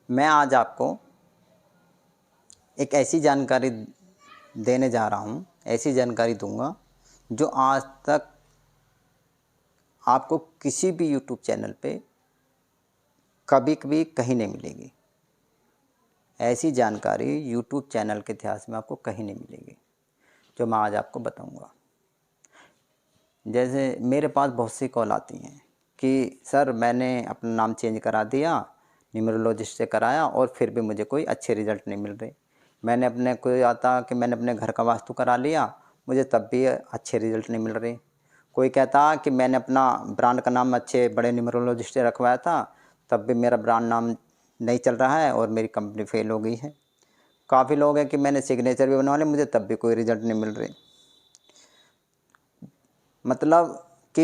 मैं आज आपको एक ऐसी जानकारी देने जा रहा हूँ, ऐसी जानकारी दूंगा जो आज तक आपको किसी भी यूट्यूब चैनल पे कभी कभी कहीं नहीं मिलेगी। ऐसी जानकारी यूट्यूब चैनल के इतिहास में आपको कहीं नहीं मिलेगी जो मैं आज आपको बताऊंगा। जैसे मेरे पास बहुत सी कॉल आती हैं कि सर मैंने अपना नाम चेंज करा दिया, न्यूमरोलॉजिस्ट से कराया और फिर भी मुझे कोई अच्छे रिज़ल्ट नहीं मिल रहे। मैंने अपने कोई आता कि मैंने अपने घर का वास्तु करा लिया, मुझे तब भी अच्छे रिज़ल्ट नहीं मिल रहे। कोई कहता कि मैंने अपना ब्रांड का नाम अच्छे बड़े न्यूमरोलॉजिस्ट से रखवाया था, तब भी मेरा ब्रांड नाम नहीं चल रहा है और मेरी कंपनी फेल हो गई है। काफ़ी लोग हैं कि मैंने सिग्नेचर भी बनवा लिया, मुझे तब भी कोई रिज़ल्ट नहीं मिल रहे। मतलब कि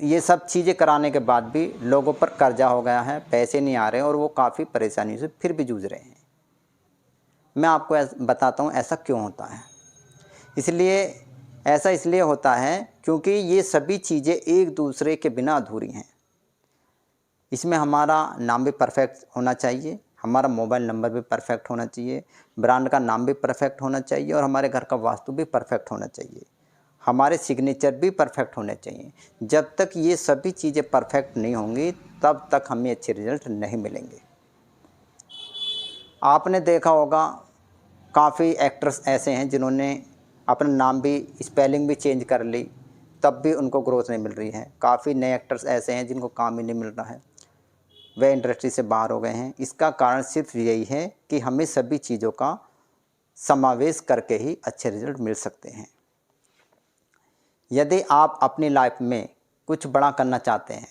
ये सब चीज़ें कराने के बाद भी लोगों पर कर्जा हो गया है, पैसे नहीं आ रहे और वो काफ़ी परेशानी से फिर भी जूझ रहे हैं। मैं आपको बताता हूँ ऐसा क्यों होता है। ऐसा इसलिए होता है क्योंकि ये सभी चीज़ें एक दूसरे के बिना अधूरी हैं। इसमें हमारा नाम भी परफेक्ट होना चाहिए, हमारा मोबाइल नंबर भी परफेक्ट होना चाहिए, ब्रांड का नाम भी परफेक्ट होना चाहिए और हमारे घर का वास्तु भी परफेक्ट होना चाहिए, हमारे सिग्नेचर भी परफेक्ट होने चाहिए। जब तक ये सभी चीज़ें परफेक्ट नहीं होंगी तब तक हमें अच्छे रिजल्ट नहीं मिलेंगे। आपने देखा होगा काफ़ी एक्टर्स ऐसे हैं जिन्होंने अपना नाम भी स्पेलिंग भी चेंज कर ली, तब भी उनको ग्रोथ नहीं मिल रही है। काफ़ी नए एक्टर्स ऐसे हैं जिनको काम ही नहीं मिल रहा है, वे इंडस्ट्री से बाहर हो गए हैं। इसका कारण सिर्फ यही है कि हमें सभी चीज़ों का समावेश करके ही अच्छे रिजल्ट मिल सकते हैं। यदि आप अपनी लाइफ में कुछ बड़ा करना चाहते हैं,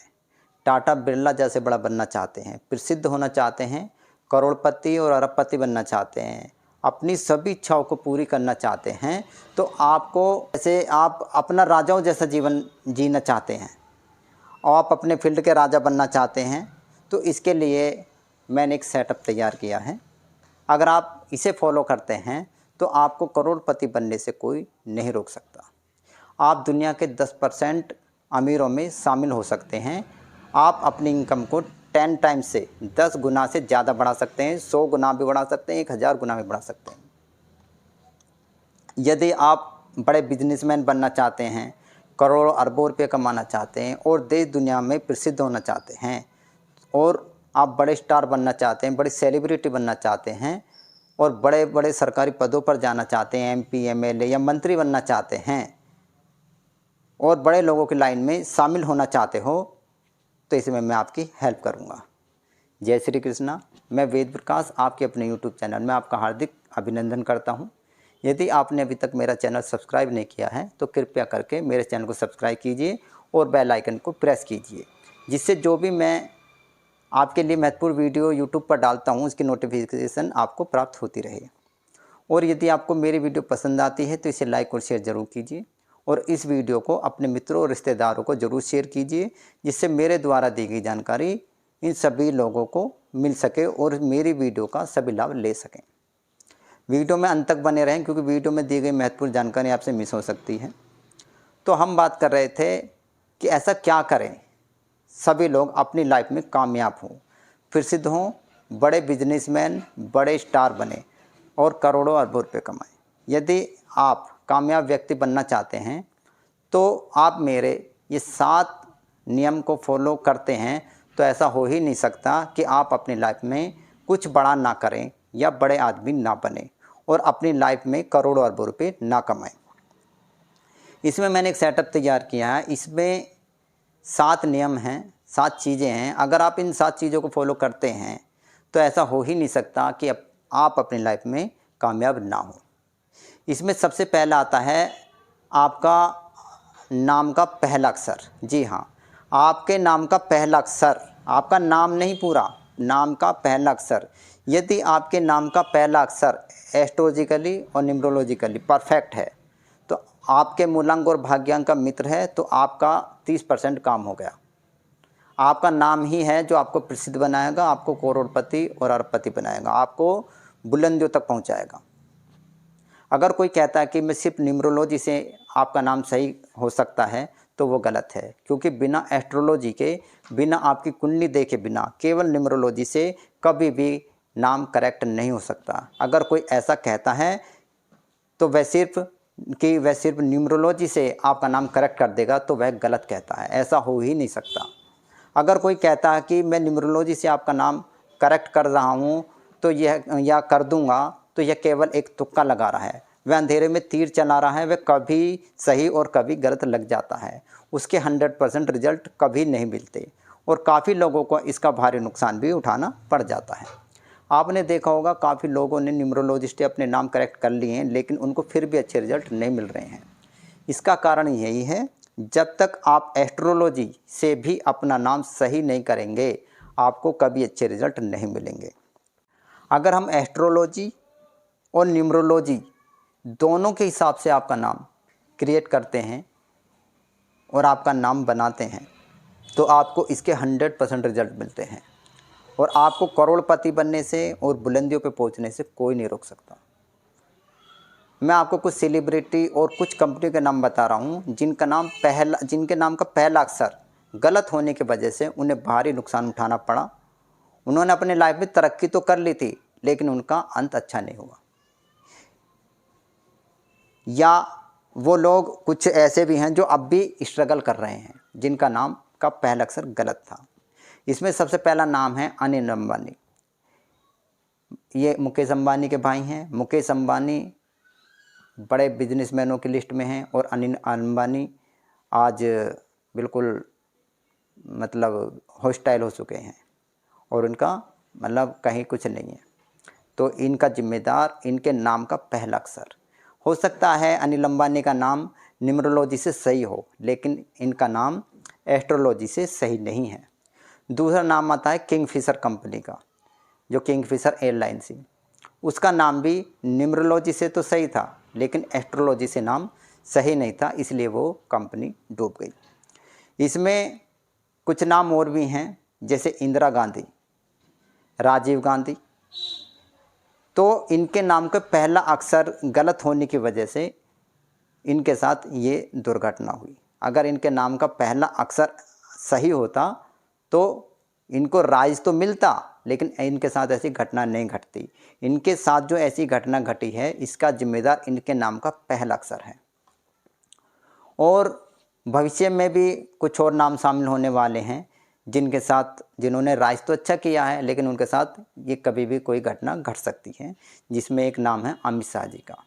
टाटा बिरला जैसे बड़ा बनना चाहते हैं, प्रसिद्ध होना चाहते हैं, करोड़पति और अरबपति बनना चाहते हैं, अपनी सभी इच्छाओं को पूरी करना चाहते हैं, तो आपको जैसे आप अपना राजाओं जैसा जीवन जीना चाहते हैं और आप अपने फील्ड के राजा बनना चाहते हैं, तो इसके लिए मैंने एक सेटअप तैयार किया है। अगर आप इसे फॉलो करते हैं तो आपको करोड़पति बनने से कोई नहीं रोक सकता। आप दुनिया के 10% अमीरों में शामिल हो सकते हैं। आप अपनी इनकम को 10 टाइम्स से 10 गुना से ज़्यादा बढ़ा सकते हैं, 100 गुना भी बढ़ा सकते हैं, 1000 गुना भी बढ़ा सकते हैं। यदि आप बड़े बिजनेसमैन बनना चाहते हैं, करोड़ों अरबों रुपये कमाना चाहते हैं और देश दुनिया में प्रसिद्ध होना चाहते हैं और आप बड़े स्टार बनना चाहते हैं, बड़ी सेलिब्रिटी बनना चाहते हैं और बड़े बड़े सरकारी पदों पर जाना चाहते हैं, MP, MLA या मंत्री बनना चाहते हैं और बड़े लोगों की लाइन में शामिल होना चाहते हो, तो इसमें मैं आपकी हेल्प करूंगा। जय श्री कृष्णा। मैं वेद प्रकाश आपके अपने YouTube चैनल में आपका हार्दिक अभिनंदन करता हूं। यदि आपने अभी तक मेरा चैनल सब्सक्राइब नहीं किया है तो कृपया करके मेरे चैनल को सब्सक्राइब कीजिए और बेल आइकन को प्रेस कीजिए, जिससे जो भी मैं आपके लिए महत्वपूर्ण वीडियो YouTube पर डालता हूँ उसकी नोटिफिकेशन आपको प्राप्त होती रहे। और यदि आपको मेरी वीडियो पसंद आती है तो इसे लाइक और शेयर ज़रूर कीजिए और इस वीडियो को अपने मित्रों और रिश्तेदारों को ज़रूर शेयर कीजिए, जिससे मेरे द्वारा दी गई जानकारी इन सभी लोगों को मिल सके और मेरी वीडियो का सभी लाभ ले सकें। वीडियो में अंत तक बने रहें क्योंकि वीडियो में दी गई महत्वपूर्ण जानकारी आपसे मिस हो सकती है। तो हम बात कर रहे थे कि ऐसा क्या करें सभी लोग अपनी लाइफ में कामयाब हों, प्रसिद्ध हों, बड़े बिजनेसमैन, बड़े स्टार बने और करोड़ों अरबों रुपये कमाएं। यदि आप कामयाब व्यक्ति बनना चाहते हैं तो आप मेरे ये 7 नियम को फॉलो करते हैं तो ऐसा हो ही नहीं सकता कि आप अपनी लाइफ में कुछ बड़ा ना करें या बड़े आदमी ना बने और अपनी लाइफ में करोड़ों अरबों रुपये ना कमाएं। इसमें मैंने एक सेटअप तैयार किया है। इसमें 7 नियम हैं, 7 चीज़ें हैं। अगर आप इन 7 चीज़ों को फॉलो करते हैं तो ऐसा हो ही नहीं सकता कि आप अपनी लाइफ में कामयाब ना हो। इसमें सबसे पहला आता है आपका नाम का पहला अक्षर। जी हाँ, आपके नाम का पहला अक्षर, आपका नाम नहीं पूरा, नाम का पहला अक्षर। यदि आपके नाम का पहला अक्षर एस्ट्रोलॉजिकली और न्यूमरोलॉजिकली परफेक्ट है तो आपके मूलांक और भाग्यांक का मित्र है तो आपका 30% काम हो गया। आपका नाम ही है जो आपको प्रसिद्ध बनाएगा, आपको करोड़पति और अरबपति बनाएगा, आपको बुलंदियों तक पहुंचाएगा। अगर कोई कहता है कि मैं सिर्फ न्यूमरोलॉजी से आपका नाम सही हो सकता है तो वो गलत है, क्योंकि बिना एस्ट्रोलॉजी के, बिना आपकी कुंडली देखे बिना, केवल न्यूमरोलॉजी से कभी भी नाम करेक्ट नहीं हो सकता। अगर कोई ऐसा कहता है तो वह सिर्फ न्यूमरोलॉजी से आपका नाम करेक्ट कर देगा, तो वह गलत कहता है। ऐसा हो ही नहीं सकता। अगर कोई कहता है कि मैं न्यूमरोलॉजी से आपका नाम करेक्ट कर रहा हूँ तो यह या कर दूंगा, तो यह केवल एक तुक्का लगा रहा है। वह अंधेरे में तीर चला रहा है। वह कभी सही और कभी गलत लग जाता है। उसके 100% रिजल्ट कभी नहीं मिलते और काफ़ी लोगों को इसका भारी नुकसान भी उठाना पड़ जाता है। आपने देखा होगा काफ़ी लोगों ने न्यूमरोलॉजिस्ट से अपने नाम करेक्ट कर लिए हैं, लेकिन उनको फिर भी अच्छे रिजल्ट नहीं मिल रहे हैं। इसका कारण यही है, जब तक आप एस्ट्रोलॉजी से भी अपना नाम सही नहीं करेंगे, आपको कभी अच्छे रिजल्ट नहीं मिलेंगे। अगर हम एस्ट्रोलॉजी और न्यूमरोलॉजी दोनों के हिसाब से आपका नाम क्रिएट करते हैं और आपका नाम बनाते हैं, तो आपको इसके 100% रिजल्ट मिलते हैं और आपको करोड़पति बनने से और बुलंदियों पे पहुंचने से कोई नहीं रोक सकता। मैं आपको कुछ सेलिब्रिटी और कुछ कंपनी के नाम बता रहा हूं, जिनके नाम का पहला अक्षर गलत होने की वजह से उन्हें भारी नुकसान उठाना पड़ा। उन्होंने अपने लाइफ में तरक्की तो कर ली थी, लेकिन उनका अंत अच्छा नहीं हुआ। या वो लोग कुछ ऐसे भी हैं जो अब भी स्ट्रगल कर रहे हैं, जिनका नाम का पहला अक्षर गलत था। इसमें सबसे पहला नाम है अनिल अंबानी। ये मुकेश अंबानी के भाई हैं। मुकेश अंबानी बड़े बिजनेसमैनों की लिस्ट में हैं और अनिल अंबानी आज बिल्कुल मतलब हॉस्टाइल हो चुके हैं और उनका मतलब कहीं कुछ नहीं है। तो इनका जिम्मेदार इनके नाम का पहला अक्षर हो सकता है। अनिल अंबानी का नाम न्यूमरोलॉजी से सही हो, लेकिन इनका नाम एस्ट्रोलॉजी से सही नहीं है। दूसरा नाम आता है किंगफिशर कंपनी का, जो किंगफिशर एयरलाइंस थी। उसका नाम भी न्यूमरोलॉजी से तो सही था, लेकिन एस्ट्रोलॉजी से नाम सही नहीं था, इसलिए वो कंपनी डूब गई। इसमें कुछ नाम और भी हैं, जैसे इंदिरा गांधी, राजीव गांधी। तो इनके नाम का पहला अक्षर गलत होने की वजह से इनके साथ ये दुर्घटना हुई। अगर इनके नाम का पहला अक्षर सही होता तो इनको राज तो मिलता, लेकिन इनके साथ ऐसी घटना नहीं घटती। इनके साथ जो ऐसी घटना घटी है, इसका जिम्मेदार इनके नाम का पहला अक्षर है। और भविष्य में भी कुछ और नाम शामिल होने वाले हैं, जिन्होंने राज तो अच्छा किया है, लेकिन उनके साथ ये कभी भी कोई घटना घट सकती है। जिसमें एक नाम है अमित शाह जी का।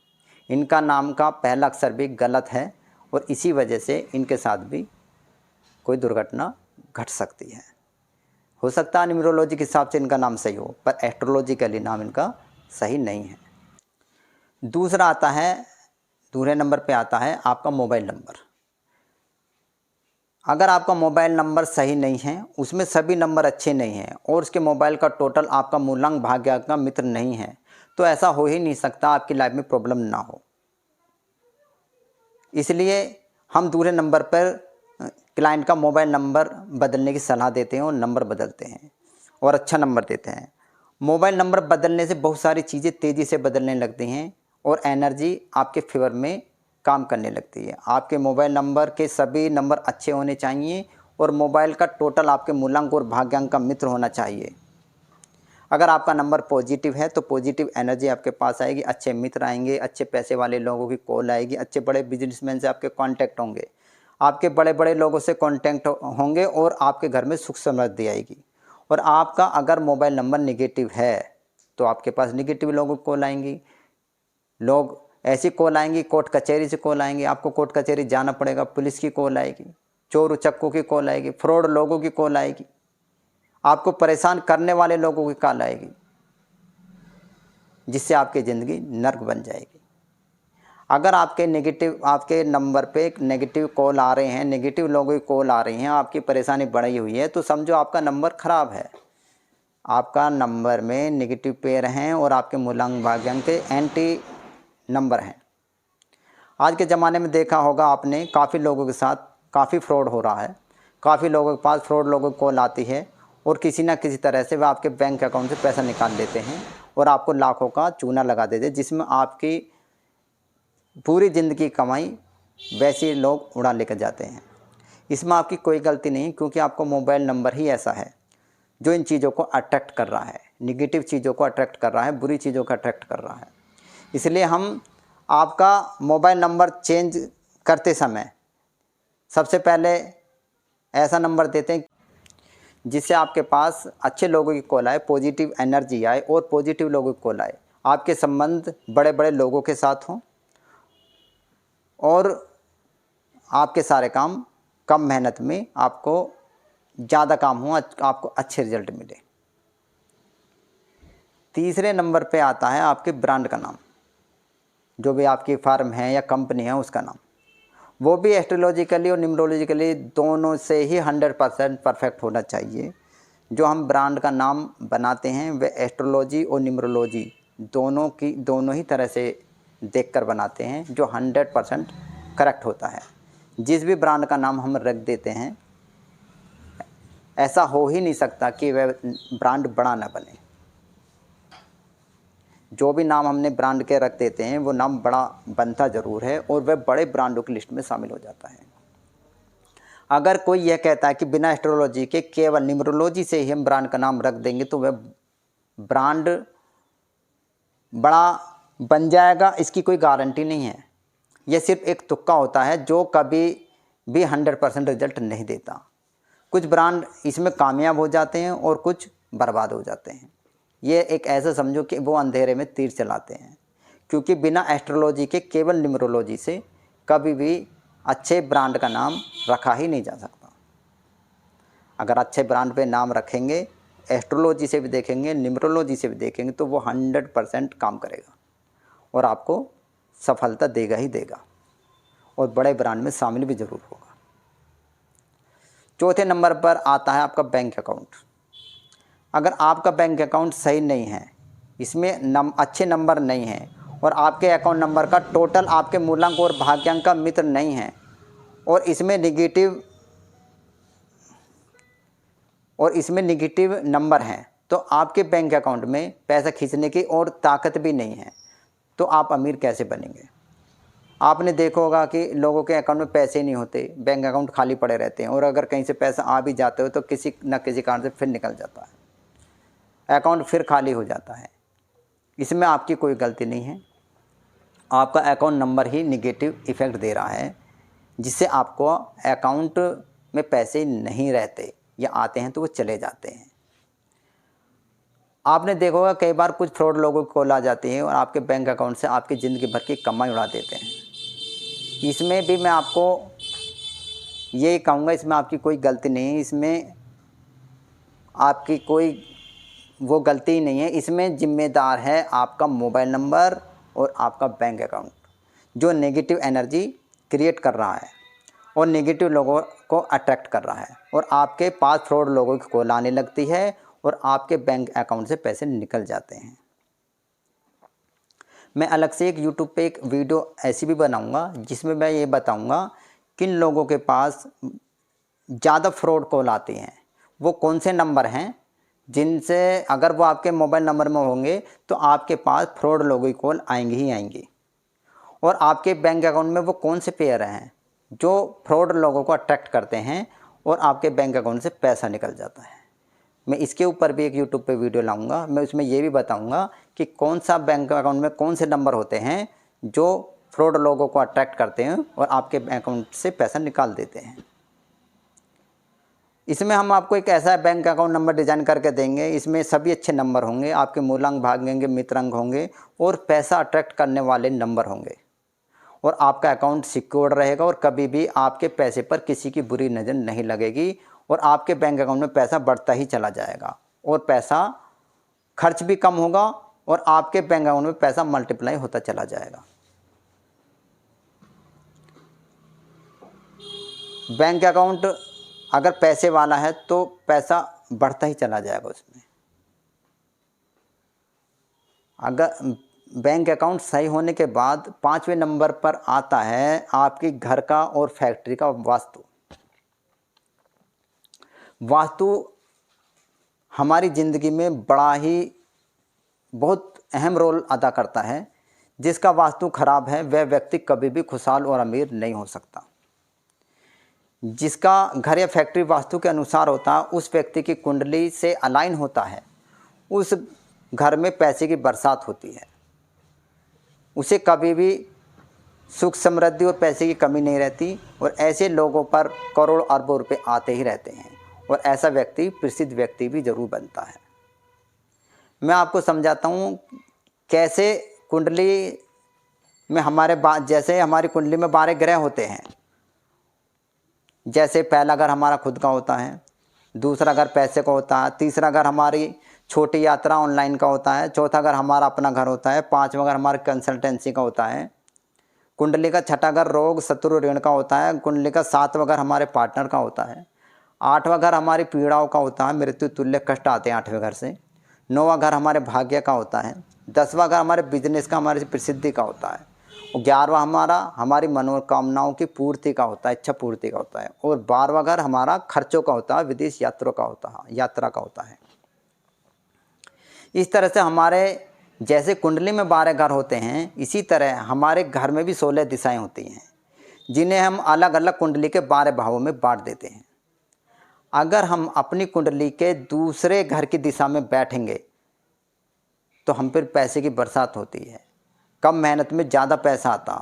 इनका नाम का पहला अक्षर भी गलत है और इसी वजह से इनके साथ भी कोई दुर्घटना घट सकती है। हो सकता है न्यूमरोलॉजी के हिसाब से इनका नाम सही हो, पर एस्ट्रोलॉजिकली नाम इनका सही नहीं है। दूसरे नंबर पे आता है आपका मोबाइल नंबर। अगर आपका मोबाइल नंबर सही नहीं है, उसमें सभी नंबर अच्छे नहीं हैं और उसके मोबाइल का टोटल आपका मूलांक भाग्यांक का मित्र नहीं है, तो ऐसा हो ही नहीं सकता आपकी लाइफ में प्रॉब्लम ना हो। इसलिए हम दूसरे नंबर पर क्लाइंट का मोबाइल नंबर बदलने की सलाह देते हैं और नंबर बदलते हैं और अच्छा नंबर देते हैं। मोबाइल नंबर बदलने से बहुत सारी चीज़ें तेज़ी से बदलने लगती हैं और एनर्जी आपके फेवर में काम करने लगती है। आपके मोबाइल नंबर के सभी नंबर अच्छे होने चाहिए और मोबाइल का टोटल आपके मूलांक और भाग्यांक का मित्र होना चाहिए। अगर आपका नंबर पॉजिटिव है तो पॉजिटिव एनर्जी आपके पास आएगी, अच्छे मित्र आएंगे, अच्छे पैसे वाले लोगों की कॉल आएगी, अच्छे बड़े बिजनेसमैन से आपके कांटेक्ट होंगे, आपके बड़े बड़े लोगों से कांटेक्ट होंगे और आपके घर में सुख समृद्धि आएगी। और आपका अगर मोबाइल नंबर नेगेटिव है तो आपके पास नेगेटिव लोगों की कॉल आएंगी। लोग ऐसी कॉल आएंगी, कोर्ट कचहरी से कॉल आएंगी, आपको कोर्ट कचहरी जाना पड़ेगा, पुलिस की कॉल आएगी, चोर उचक्कों की कॉल आएगी, फ्रॉड लोगों की कॉल आएगी, आपको परेशान करने वाले लोगों की कॉल आएगी, जिससे आपकी ज़िंदगी नर्क बन जाएगी। अगर आपके नंबर पे नेगेटिव कॉल आ रहे हैं, नेगेटिव लोगों की कॉल आ रही हैं, आपकी परेशानी बढ़ी हुई है, तो समझो आपका नंबर ख़राब है। आपका नंबर में नेगेटिव पेयर हैं और आपके मूलांक भाग्यांक के एंटी नंबर हैं। आज के ज़माने में देखा होगा आपने, काफ़ी लोगों के साथ काफ़ी फ्रॉड हो रहा है। काफ़ी लोगों के पास फ्रॉड लोगों की कॉल आती है और किसी ना किसी तरह से वह आपके बैंक अकाउंट से पैसा निकाल लेते हैं और आपको लाखों का चूना लगा देते हैं, जिसमें आपकी पूरी ज़िंदगी कमाई वैसे लोग उड़ा लेकर जाते हैं। इसमें आपकी कोई गलती नहीं, क्योंकि आपका मोबाइल नंबर ही ऐसा है जो इन चीज़ों को अट्रैक्ट कर रहा है। निगेटिव चीज़ों को अट्रैक्ट कर रहा है, बुरी चीज़ों को अट्रैक्ट कर रहा है। इसलिए हम आपका मोबाइल नंबर चेंज करते समय सबसे पहले ऐसा नंबर देते हैं जिससे आपके पास अच्छे लोगों की कॉल आए, पॉजिटिव एनर्जी आए और पॉजिटिव लोगों की कॉल आए, आपके संबंध बड़े बड़े लोगों के साथ हों और आपके सारे काम कम मेहनत में आपको ज़्यादा काम हो, आपको अच्छे रिजल्ट मिले। तीसरे नंबर पे आता है आपके ब्रांड का नाम, जो भी आपकी फार्म है या कंपनी है उसका नाम। वो भी एस्ट्रोलॉजिकली और न्यूमरोलॉजिकली दोनों से ही 100% परफेक्ट होना चाहिए। जो हम ब्रांड का नाम बनाते हैं वह एस्ट्रोलॉजी और न्यूमरोलॉजी दोनों ही तरह से देखकर बनाते हैं, जो 100% करेक्ट होता है। जिस भी ब्रांड का नाम हम रख देते हैं ऐसा हो ही नहीं सकता कि वह ब्रांड बड़ा ना बने। जो भी नाम हमने ब्रांड के रख देते हैं वो नाम बड़ा बनता ज़रूर है और वह बड़े ब्रांडों की लिस्ट में शामिल हो जाता है। अगर कोई यह कहता है कि बिना एस्ट्रोलॉजी के केवल न्यूमरोलॉजी से ही हम ब्रांड का नाम रख देंगे तो वह ब्रांड बड़ा बन जाएगा, इसकी कोई गारंटी नहीं है। यह सिर्फ एक तुक्का होता है जो कभी भी 100% रिजल्ट नहीं देता। कुछ ब्रांड इसमें कामयाब हो जाते हैं और कुछ बर्बाद हो जाते हैं। ये एक ऐसा समझो कि वो अंधेरे में तीर चलाते हैं, क्योंकि बिना एस्ट्रोलॉजी के केवल न्यूमरोलॉजी से कभी भी अच्छे ब्रांड का नाम रखा ही नहीं जा सकता। अगर अच्छे ब्रांड पे नाम रखेंगे, एस्ट्रोलॉजी से भी देखेंगे, न्यूमरोलॉजी से भी देखेंगे तो वो 100% काम करेगा और आपको सफलता देगा ही देगा और बड़े ब्रांड में शामिल भी ज़रूर होगा। चौथे नंबर पर आता है आपका बैंक अकाउंट। अगर आपका बैंक अकाउंट सही नहीं है, इसमें अच्छे नंबर नहीं हैं और आपके अकाउंट नंबर का टोटल आपके मूलांक और भाग्यांक का मित्र नहीं है और इसमें निगेटिव नंबर हैं, तो आपके बैंक अकाउंट में पैसा खींचने की और ताकत भी नहीं है, तो आप अमीर कैसे बनेंगे। आपने देखा होगा कि लोगों के अकाउंट में पैसे नहीं होते, बैंक अकाउंट खाली पड़े रहते हैं और अगर कहीं से पैसा आ भी जाते हो तो किसी न किसी कारण से फिर निकल जाता है, अकाउंट फिर खाली हो जाता है। इसमें आपकी कोई गलती नहीं है, आपका अकाउंट नंबर ही निगेटिव इफ़ेक्ट दे रहा है, जिससे आपको अकाउंट में पैसे नहीं रहते या आते हैं तो वो चले जाते हैं। आपने देखा होगा कई बार कुछ फ्रॉड लोगों की कॉल आ जाती है और आपके बैंक अकाउंट से आपकी ज़िंदगी भर की कमाई उड़ा देते हैं। इसमें भी मैं आपको ये कहूँगा, इसमें आपकी कोई गलती नहीं है, इसमें आपकी कोई वो गलती ही नहीं है। इसमें जिम्मेदार है आपका मोबाइल नंबर और आपका बैंक अकाउंट, जो नेगेटिव एनर्जी क्रिएट कर रहा है और नेगेटिव लोगों को अट्रैक्ट कर रहा है और आपके पास फ्रॉड लोगों की कॉल आने लगती है और आपके बैंक अकाउंट से पैसे निकल जाते हैं। मैं अलग से एक यूट्यूब पे एक वीडियो ऐसी भी बनाऊंगा जिसमें मैं ये बताऊंगा किन लोगों के पास ज़्यादा फ्रॉड कॉल आती हैं, वो कौन से नंबर हैं जिनसे अगर वो आपके मोबाइल नंबर में होंगे तो आपके पास फ्रॉड लोगों की कॉल आएंगी ही आएंगी। और आपके बैंक अकाउंट में वो कौन से पेयर हैं जो फ्रॉड लोगों को अट्रैक्ट करते हैं और आपके बैंक अकाउंट से पैसा निकल जाता है। मैं इसके ऊपर भी एक यूट्यूब पे वीडियो लाऊंगा। मैं उसमें ये भी बताऊंगा कि कौन सा बैंक अकाउंट में कौन से नंबर होते हैं जो फ्रॉड लोगों को अट्रैक्ट करते हैं और आपके अकाउंट से पैसा निकाल देते हैं। इसमें हम आपको एक ऐसा बैंक अकाउंट नंबर डिज़ाइन करके देंगे, इसमें सभी अच्छे नंबर होंगे, आपके मूलांक भाग्यांक मित्रांक होंगे और पैसा अट्रैक्ट करने वाले नंबर होंगे और आपका अकाउंट सिक्योर रहेगा और कभी भी आपके पैसे पर किसी की बुरी नज़र नहीं लगेगी और आपके बैंक अकाउंट में पैसा बढ़ता ही चला जाएगा और पैसा खर्च भी कम होगा और आपके बैंक अकाउंट में पैसा मल्टीप्लाई होता चला जाएगा। बैंक अकाउंट अगर पैसे वाला है तो पैसा बढ़ता ही चला जाएगा उसमें। अगर बैंक अकाउंट सही होने के बाद 5वें नंबर पर आता है आपकी घर का और फैक्ट्री का वास्तु। वास्तु हमारी ज़िंदगी में बहुत अहम रोल अदा करता है। जिसका वास्तु खराब है वह व्यक्ति कभी भी खुशहाल और अमीर नहीं हो सकता। जिसका घर या फैक्ट्री वास्तु के अनुसार होता है उस व्यक्ति की कुंडली से अलाइन होता है उस घर में पैसे की बरसात होती है, उसे कभी भी सुख समृद्धि और पैसे की कमी नहीं रहती, और ऐसे लोगों पर करोड़ अरबों रुपए आते ही रहते हैं, और ऐसा व्यक्ति प्रसिद्ध व्यक्ति भी जरूर बनता है। मैं आपको समझाता हूँ कैसे कुंडली में जैसे हमारी कुंडली में 12 ग्रह होते हैं। जैसे पहला घर हमारा खुद का होता है, दूसरा घर पैसे का होता है, तीसरा घर हमारी छोटी यात्रा ऑनलाइन का होता है, चौथा घर हमारा अपना घर होता है, पांचवा घर हमारी कंसल्टेंसी का होता है। कुंडली का छठा घर रोग शत्रु ऋण का होता है। कुंडली का 7वां घर हमारे पार्टनर का होता है। 8वां घर हमारी पीड़ाओं का होता है, मृत्यु तुल्य कष्ट आते हैं 8वें घर से। 9वां घर हमारे भाग्य का होता है। 10वां घर हमारे बिजनेस का, हमारी प्रसिद्धि का होता है। और 11वां हमारी मनोकामनाओं की पूर्ति का होता है, इच्छा पूर्ति का होता है। और 12वां घर हमारा खर्चों का होता है, विदेश यात्रा का होता है। इस तरह से हमारे जैसे कुंडली में 12 घर होते हैं, इसी तरह हमारे घर में भी 16 दिशाएं होती हैं, जिन्हें हम अलग अलग कुंडली के 12 भावों में बांट देते हैं। अगर हम अपनी कुंडली के दूसरे घर की दिशा में बैठेंगे तो हम पर पैसे की बरसात होती है, कम मेहनत में ज़्यादा पैसा आता।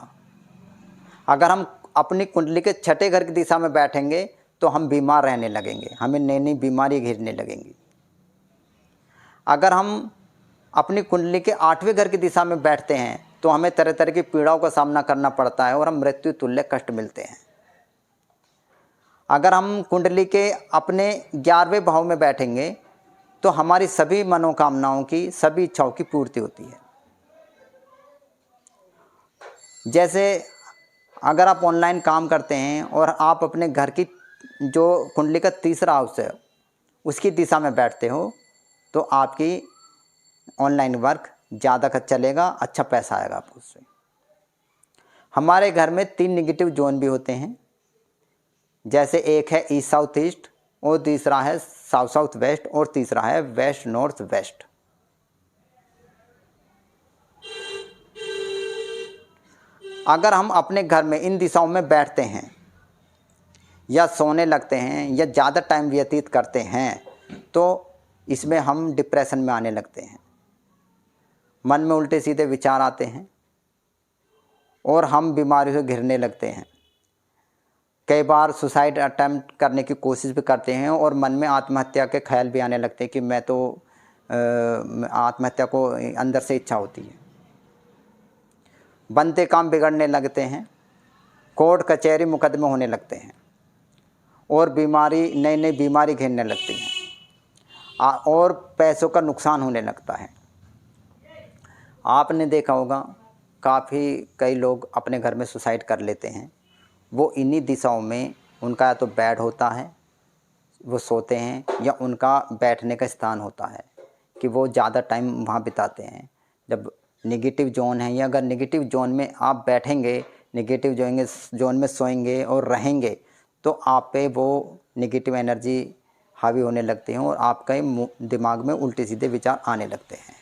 अगर हम अपनी कुंडली के छठे घर की दिशा में बैठेंगे तो हम बीमार रहने लगेंगे, हमें नई नई बीमारी घिरने लगेंगी। अगर हम अपनी कुंडली के 8वें घर की दिशा में बैठते हैं तो हमें तरह तरह की पीड़ाओं का सामना करना पड़ता है और हम मृत्यु तुल्य कष्ट मिलते हैं। अगर हम कुंडली के अपने 11वें भाव में बैठेंगे तो हमारी सभी मनोकामनाओं की, सभी इच्छाओं की पूर्ति होती है। जैसे अगर आप ऑनलाइन काम करते हैं और आप अपने घर की जो कुंडली का तीसरा हाउस है उसकी दिशा में बैठते हो तो आपकी ऑनलाइन वर्क ज़्यादा चलेगा, अच्छा पैसा आएगा आपको उससे। हमारे घर में 3 नेगेटिव जोन भी होते हैं। जैसे एक है ईस्ट साउथ ईस्ट, और दूसरा है साउथ साउथ वेस्ट, और तीसरा है वेस्ट नॉर्थ वेस्ट। अगर हम अपने घर में इन दिशाओं में बैठते हैं या सोने लगते हैं या ज़्यादा टाइम व्यतीत करते हैं तो इसमें हम डिप्रेशन में आने लगते हैं, मन में उल्टे सीधे विचार आते हैं और हम बीमारियों से घिरने लगते हैं। कई बार सुसाइड अटेम्प्ट करने की कोशिश भी करते हैं और मन में आत्महत्या के ख्याल भी आने लगते हैं कि मैं तो आत्महत्या को अंदर से इच्छा होती है। बनते काम बिगड़ने लगते हैं, कोर्ट कचहरी मुकदमे होने लगते हैं और नई नई बीमारी घेरने लगती हैं और पैसों का नुकसान होने लगता है। आपने देखा होगा कई लोग अपने घर में सुसाइड कर लेते हैं। वो इन्हीं दिशाओं में उनका या तो बेड होता है, वो सोते हैं, या उनका बैठने का स्थान होता है कि वो ज़्यादा टाइम वहाँ बिताते हैं। जब नेगेटिव जोन है, या अगर नेगेटिव जोन में आप बैठेंगे, नेगेटिव जोन में सोएंगे और रहेंगे तो आप पे वो नेगेटिव एनर्जी हावी होने लगती हैं और आपके दिमाग में उल्टे सीधे विचार आने लगते हैं।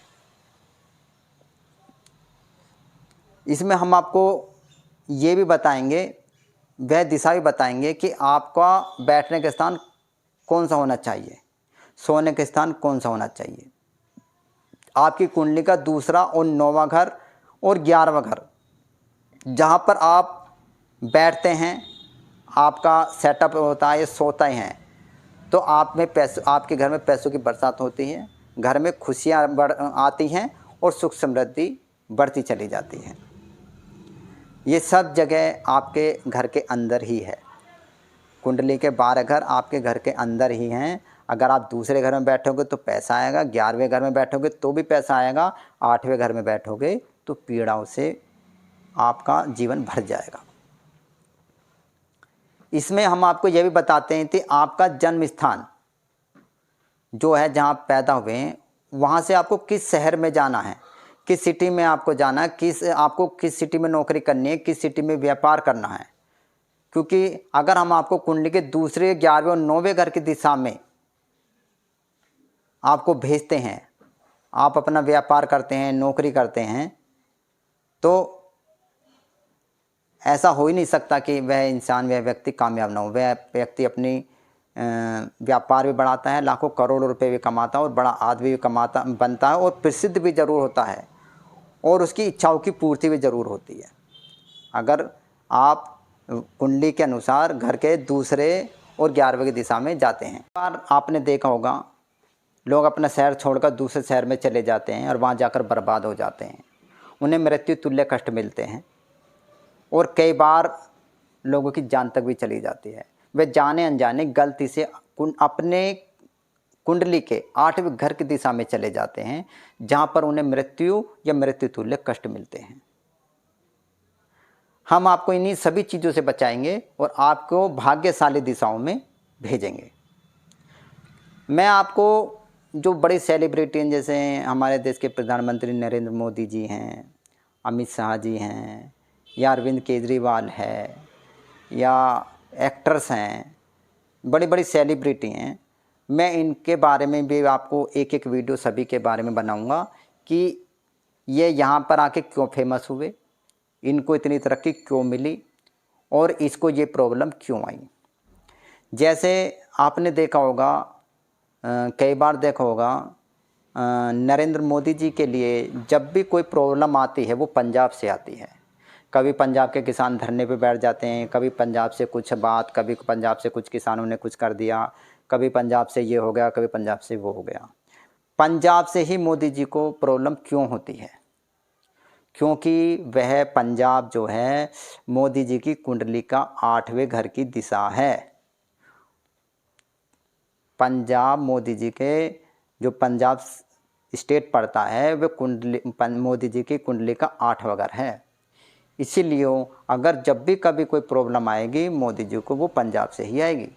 इसमें हम आपको ये भी बताएंगे, वह दिशा भी बताएंगे कि आपका बैठने का स्थान कौन सा होना चाहिए, सोने का स्थान कौन सा होना चाहिए। आपकी कुंडली का दूसरा और 9वां घर और 11वां घर जहाँ पर आप बैठते हैं, आपका सेटअप होता है, सोता ही हैं, तो आपके घर में पैसों की बरसात होती है, घर में खुशियाँ आती हैं और सुख समृद्धि बढ़ती चली जाती है। ये सब जगह आपके घर के अंदर ही है। कुंडली के 12 घर आपके घर के अंदर ही हैं। अगर आप दूसरे घर में बैठोगे तो पैसा आएगा, 11वें घर में बैठोगे तो भी पैसा आएगा, 8वें घर में बैठोगे तो पीड़ाओं से आपका जीवन भर जाएगा। इसमें हम आपको यह भी बताते हैं कि आपका जन्म स्थान जो है, जहाँ आप पैदा हुए हैं, वहाँ से आपको किस शहर में जाना है, किस सिटी में आपको जाना है, आपको किस सिटी में नौकरी करनी है, किस सिटी में व्यापार करना है। क्योंकि अगर हम आपको कुंडली के दूसरे, 11वें और 9वें घर की दिशा में आपको भेजते हैं, आप अपना व्यापार करते हैं, नौकरी करते हैं, तो ऐसा हो ही नहीं सकता कि वह इंसान, वह व्यक्ति कामयाब ना हो, वह व्यक्ति अपनी व्यापार भी बढ़ाता है, लाखों करोड़ों रुपए भी कमाता है और बड़ा आदमी भी कमाता बनता है और प्रसिद्ध भी ज़रूर होता है और उसकी इच्छाओं की पूर्ति भी ज़रूर होती है। अगर आप कुंडली के अनुसार घर के दूसरे और 11वें की दिशा में जाते हैं। बार आपने देखा होगा लोग अपना शहर छोड़कर दूसरे शहर में चले जाते हैं और वहाँ जाकर बर्बाद हो जाते हैं। उन्हें मृत्यु तुल्य कष्ट मिलते हैं और कई बार लोगों की जान तक भी चली जाती है। वे जाने अनजाने गलती से अपने कुंडली के 8वें घर की दिशा में चले जाते हैं, जहाँ पर उन्हें मृत्यु या मृत्यु तुल्य कष्ट मिलते हैं। हम आपको इन्हीं सभी चीज़ों से बचाएंगे और आपको भाग्यशाली दिशाओं में भेजेंगे। मैं आपको जो बड़े सेलिब्रिटी हैं, जैसे हमारे देश के प्रधानमंत्री नरेंद्र मोदी जी हैं, अमित शाह जी हैं, या अरविंद केजरीवाल है, या एक्टर्स हैं, बड़ी बड़ी सेलिब्रिटी हैं, मैं इनके बारे में भी आपको एक एक वीडियो सभी के बारे में बनाऊंगा कि ये यहाँ पर आके क्यों फेमस हुए, इनको इतनी तरक्की क्यों मिली और इसको ये प्रॉब्लम क्यों आई। जैसे आपने देखा होगा, कई बार देखा होगा, नरेंद्र मोदी जी के लिए जब भी कोई प्रॉब्लम आती है वो पंजाब से आती है। कभी पंजाब के किसान धरने पे बैठ जाते हैं, कभी पंजाब से कुछ बात, कभी पंजाब से कुछ किसानों ने कुछ कर दिया, कभी पंजाब से ये हो गया, कभी पंजाब से वो हो गया। पंजाब से ही मोदी जी को प्रॉब्लम क्यों होती है? क्योंकि वह पंजाब जो है मोदी जी की कुंडली का 8वें घर की दिशा है। पंजाब मोदी जी के जो पंजाब स्टेट पड़ता है वह कुंडली मोदी जी की कुंडली का 8वां घर है। इसीलिए अगर जब भी कभी कोई प्रॉब्लम आएगी मोदी जी को, वो पंजाब से ही आएगी।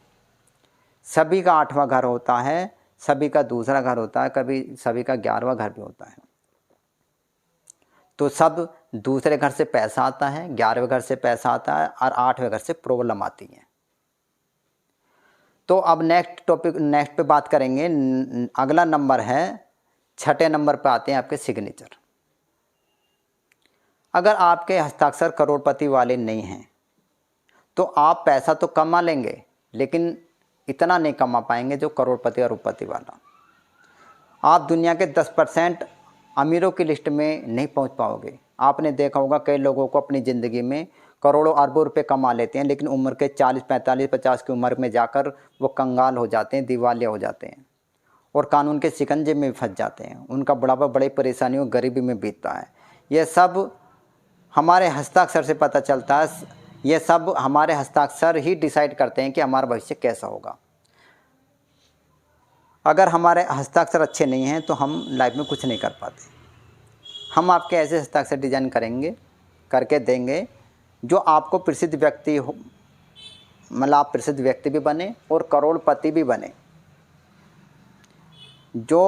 सभी का 8वां घर होता है, सभी का दूसरा घर होता है, कभी सभी का 11वां घर भी होता है। तो सब दूसरे घर से पैसा आता है, 11वें घर से पैसा आता है और 8वें घर से प्रॉब्लम आती है। तो अब नेक्स्ट पे बात करेंगे। अगला नंबर है, 6ठे नंबर पे आते हैं आपके सिग्नेचर। अगर आपके हस्ताक्षर करोड़पति वाले नहीं हैं तो आप पैसा तो कमा लेंगे लेकिन इतना नहीं कमा पाएंगे जो करोड़पति और अरबपति वाला। आप दुनिया के 10% अमीरों की लिस्ट में नहीं पहुंच पाओगे। आपने देखा होगा कई लोगों को अपनी ज़िंदगी में करोड़ों अरबों रुपए कमा लेते हैं लेकिन उम्र के 40, 45, 50 की उम्र में जाकर वो कंगाल हो जाते हैं, दिवालिया हो जाते हैं और कानून के शिकंजे में फंस जाते हैं। उनका बुढ़ापा बड़ी परेशानियों गरीबी में बीतता है। यह सब हमारे हस्ताक्षर से पता चलता है। ये सब हमारे हस्ताक्षर ही डिसाइड करते हैं कि हमारा भविष्य कैसा होगा। अगर हमारे हस्ताक्षर अच्छे नहीं हैं तो हम लाइफ में कुछ नहीं कर पाते। हम आपके ऐसे हस्ताक्षर डिजाइन करके देंगे जो आपको प्रसिद्ध व्यक्ति हो, मतलब आप प्रसिद्ध व्यक्ति भी बने और करोड़पति भी बने। जो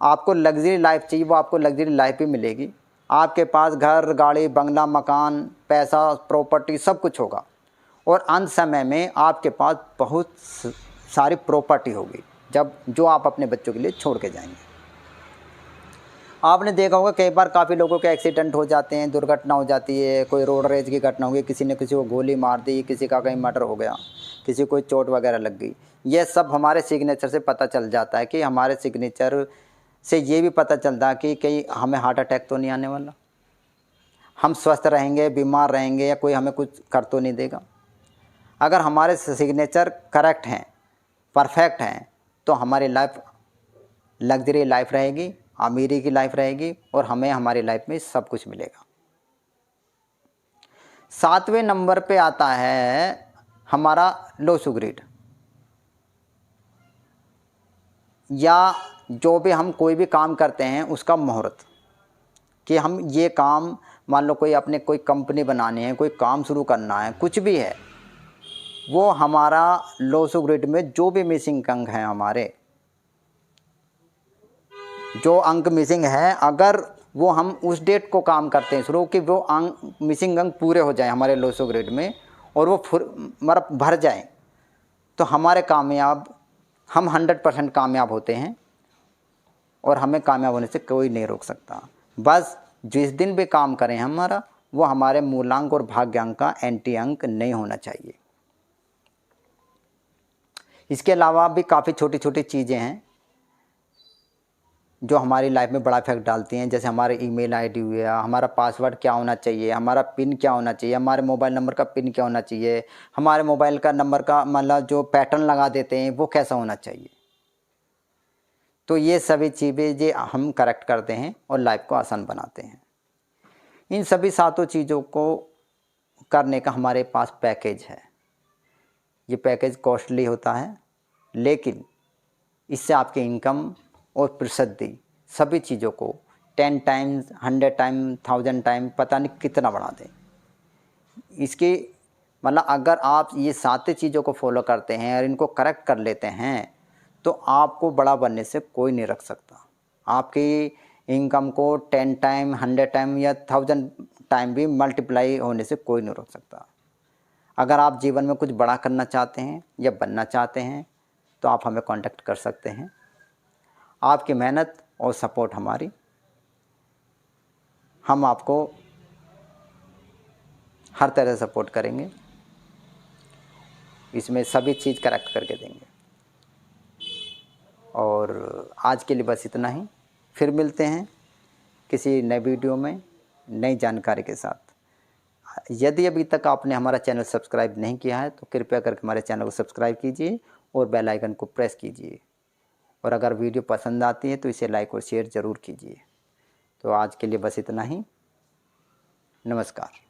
आपको लग्जरी लाइफ चाहिए वो आपको लग्जरी लाइफ भी मिलेगी। आपके पास घर, गाड़ी, बंगला, मकान, पैसा, प्रॉपर्टी सब कुछ होगा और अंत समय में आपके पास बहुत सारी प्रॉपर्टी होगी जो आप अपने बच्चों के लिए छोड़ के जाएंगे। आपने देखा होगा कई बार काफ़ी लोगों के एक्सीडेंट हो जाते हैं, दुर्घटना हो जाती है, कोई रोड रेज की घटना हो गई, किसी ने किसी को गोली मार दी, किसी का कहीं मर्डर हो गया, किसी को चोट वगैरह लग गई। यह सब हमारे सिग्नेचर से पता चल जाता है कि हमारे सिग्नेचर से ये भी पता चलता है कि कहीं हमें हार्ट अटैक तो नहीं आने वाला, हम स्वस्थ रहेंगे, बीमार रहेंगे या कोई हमें कुछ कर तो नहीं देगा। अगर हमारे सिग्नेचर करेक्ट हैं, परफेक्ट हैं, तो हमारी लाइफ लग्जरी लाइफ रहेगी, अमीरी की लाइफ रहेगी और हमें हमारी लाइफ में सब कुछ मिलेगा। 7वें नंबर पे आता है हमारा लोसू ग्रिड, या जो भी हम कोई भी काम करते हैं उसका मुहूर्त, कि हम ये काम, मान लो कोई अपने कोई कंपनी बनानी है, कोई काम शुरू करना है, कुछ भी है, वो हमारा लोसू ग्रिड में जो भी मिसिंग अंक है, हमारे जो अंक मिसिंग है, अगर वो हम उस डेट को काम करते हैं शुरू कि वो अंक मिसिंग अंक पूरे हो जाएं हमारे लोसू ग्रिड में और वो मतलब भर जाएं, तो हम 100% कामयाब होते हैं और हमें कामयाब होने से कोई नहीं रोक सकता। बस जिस दिन भी काम करें हमारा, वो हमारे मूलांक और भाग्यांक का एंटी अंक नहीं होना चाहिए। इसके अलावा भी काफ़ी छोटी छोटी चीज़ें हैं जो हमारी लाइफ में बड़ा इफेक्ट डालती हैं। जैसे हमारे ईमेल आईडी हुआ, हमारा पासवर्ड क्या होना चाहिए, हमारा पिन क्या होना चाहिए, हमारे मोबाइल नंबर का पिन क्या होना चाहिए, हमारे मोबाइल का नंबर का मतलब जो पैटर्न लगा देते हैं वो कैसा होना चाहिए। तो ये सभी चीज़ें हम करेक्ट करते हैं और लाइफ को आसान बनाते हैं। इन सभी सातों चीज़ों को करने का हमारे पास पैकेज है। ये पैकेज कॉस्टली होता है, लेकिन इससे आपकी इनकम और प्रसिद्धि सभी चीज़ों को 10 टाइम्स, 100 टाइम, 1000 टाइम पता नहीं कितना बढ़ा दें। इसके मतलब अगर आप ये सात चीज़ों को फॉलो करते हैं और इनको करेक्ट कर लेते हैं तो आपको बड़ा बनने से कोई नहीं रख सकता। आपकी इनकम को 10 टाइम, 100 टाइम या 1000 टाइम भी मल्टीप्लाई होने से कोई नहीं रोक सकता। अगर आप जीवन में कुछ बड़ा करना चाहते हैं या बनना चाहते हैं तो आप हमें कांटेक्ट कर सकते हैं। आपकी मेहनत और सपोर्ट हमारी, हम आपको हर तरह से सपोर्ट करेंगे, इसमें सभी चीज़ करेक्ट करके देंगे। और आज के लिए बस इतना ही, फिर मिलते हैं किसी नए वीडियो में नई जानकारी के साथ। यदि अभी तक आपने हमारा चैनल सब्सक्राइब नहीं किया है तो कृपया करके हमारे चैनल को सब्सक्राइब कीजिए और बेल आइकन को प्रेस कीजिए। और अगर वीडियो पसंद आती है तो इसे लाइक और शेयर ज़रूर कीजिए। तो आज के लिए बस इतना ही। नमस्कार।